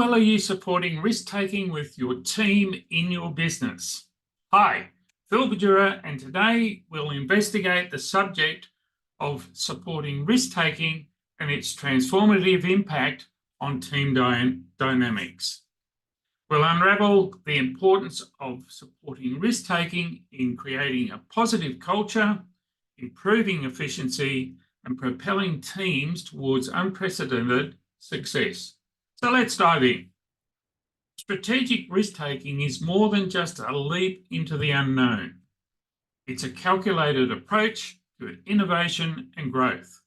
well are you supporting risk-taking with your team in your business? Hi, Phil Badura, and today we'll investigate the subject of supporting risk-taking and its transformative impact on team dynamics. We'll unravel the importance of supporting risk-taking in creating a positive culture, improving efficiency, and propelling teams towards unprecedented success. So let's dive in. Strategic risk-taking is more than just a leap into the unknown. It's a calculated approach to innovation and growth.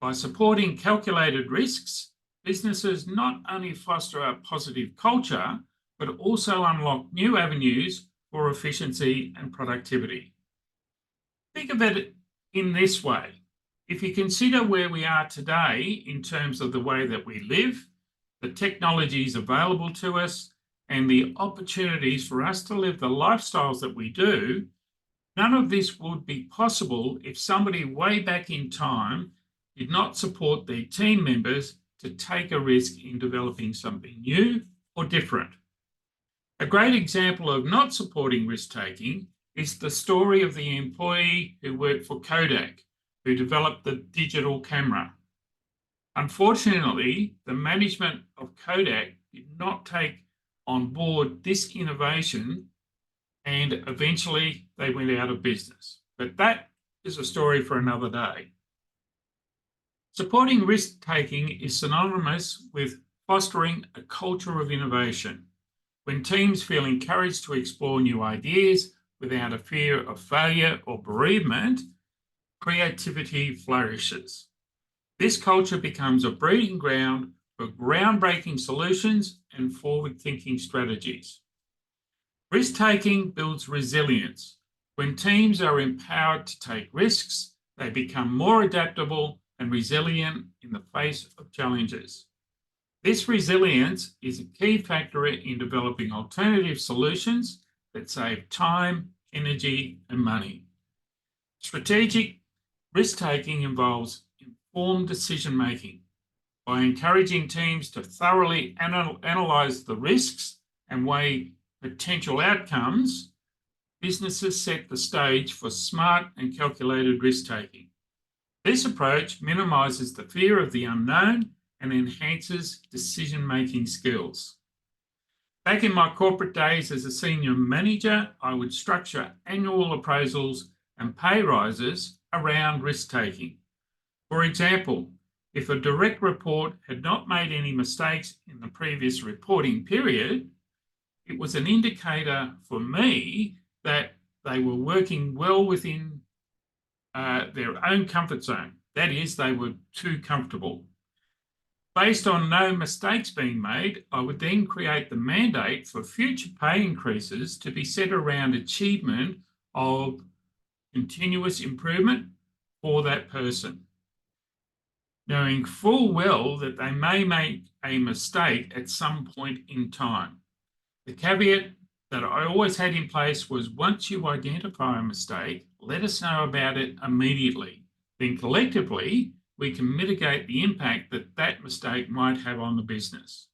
By supporting calculated risks, businesses not only foster a positive culture, but also unlock new avenues for efficiency and productivity. Think of it in this way. If you consider where we are today in terms of the way that we live, the technologies available to us, and the opportunities for us to live the lifestyles that we do, none of this would be possible if somebody way back in time did not support their team members to take a risk in developing something new or different. A great example of not supporting risk-taking is the story of the employee who worked for Kodak, who developed the digital camera. Unfortunately, the management of Kodak did not take on board this innovation, and eventually they went out of business. But that is a story for another day. Supporting risk-taking is synonymous with fostering a culture of innovation. When teams feel encouraged to explore new ideas without a fear of failure or bereavement, creativity flourishes. This culture becomes a breeding ground for groundbreaking solutions and forward-thinking strategies. Risk-taking builds resilience. When teams are empowered to take risks, they become more adaptable and resilient in the face of challenges. This resilience is a key factor in developing alternative solutions that save time, energy, and money. Strategic risk-taking involves informed decision-making. By encouraging teams to thoroughly analyze the risks and weigh potential outcomes, businesses set the stage for smart and calculated risk-taking. This approach minimizes the fear of the unknown and enhances decision-making skills. Back in my corporate days as a senior manager, I would structure annual appraisals and pay rises around risk-taking. For example, if a direct report had not made any mistakes in the previous reporting period, it was an indicator for me that they were working well within their own comfort zone. That is, they were too comfortable. Based on no mistakes being made, I would then create the mandate for future pay increases to be set around achievement of continuous improvement for that person, knowing full well that they may make a mistake at some point in time. The caveat that I always had in place was, once you identify a mistake, let us know about it immediately. Then collectively, we can mitigate the impact that that mistake might have on the business.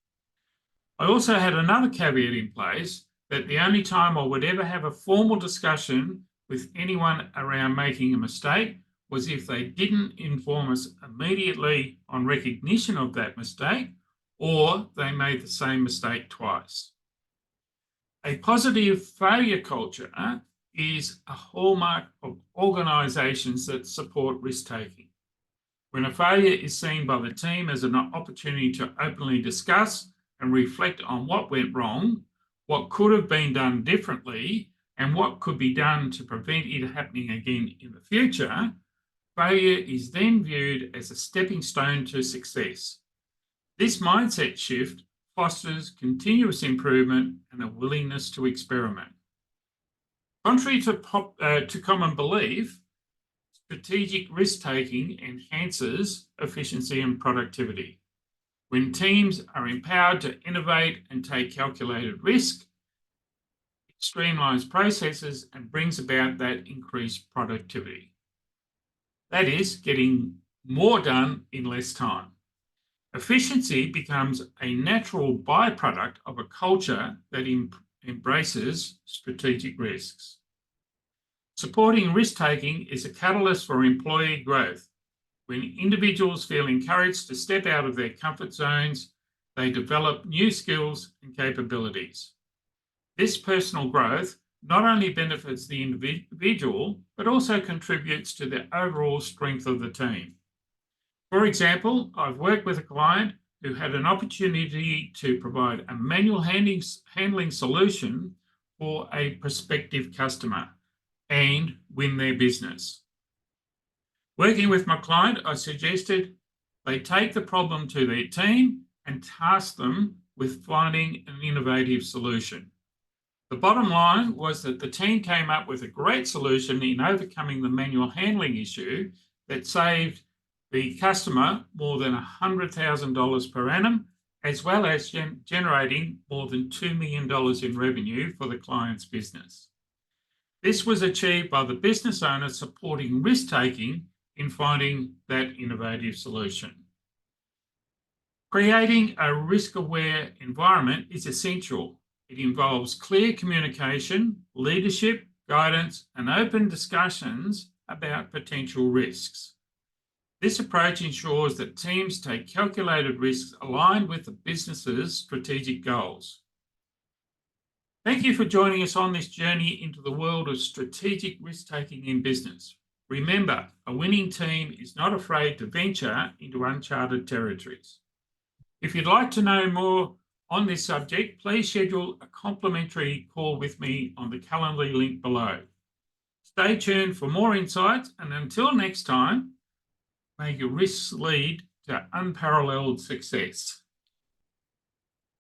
I also had another caveat in place that the only time I would ever have a formal discussion with anyone around making a mistake was if they didn't inform us immediately on recognition of that mistake, or they made the same mistake twice. A positive failure culture is a hallmark of organisations that support risk-taking. When a failure is seen by the team as an opportunity to openly discuss and reflect on what went wrong, what could have been done differently, and what could be done to prevent it happening again in the future, failure is then viewed as a stepping stone to success. This mindset shift fosters continuous improvement and a willingness to experiment. Contrary to common belief, strategic risk-taking enhances efficiency and productivity. When teams are empowered to innovate and take calculated risk, it streamlines processes and brings about that increased productivity. That is, getting more done in less time. Efficiency becomes a natural byproduct of a culture that embraces strategic risks. Supporting risk-taking is a catalyst for employee growth. When individuals feel encouraged to step out of their comfort zones, they develop new skills and capabilities. This personal growth not only benefits the individual, but also contributes to the overall strength of the team. For example, I've worked with a client who had an opportunity to provide a manual handling solution for a prospective customer and win their business. Working with my client, I suggested they take the problem to their team and task them with finding an innovative solution. The bottom line was that the team came up with a great solution in overcoming the manual handling issue that saved the customer more than $100,000 per annum, as well as generating more than $2 million in revenue for the client's business. This was achieved by the business owner supporting risk-taking in finding that innovative solution. Creating a risk-aware environment is essential. It involves clear communication, leadership, guidance, and open discussions about potential risks. This approach ensures that teams take calculated risks aligned with the business's strategic goals. Thank you for joining us on this journey into the world of strategic risk-taking in business. Remember, a winning team is not afraid to venture into uncharted territories. If you'd like to know more on this subject, please schedule a complimentary call with me on the Calendly link below. Stay tuned for more insights, and until next time, may your risks lead to unparalleled success.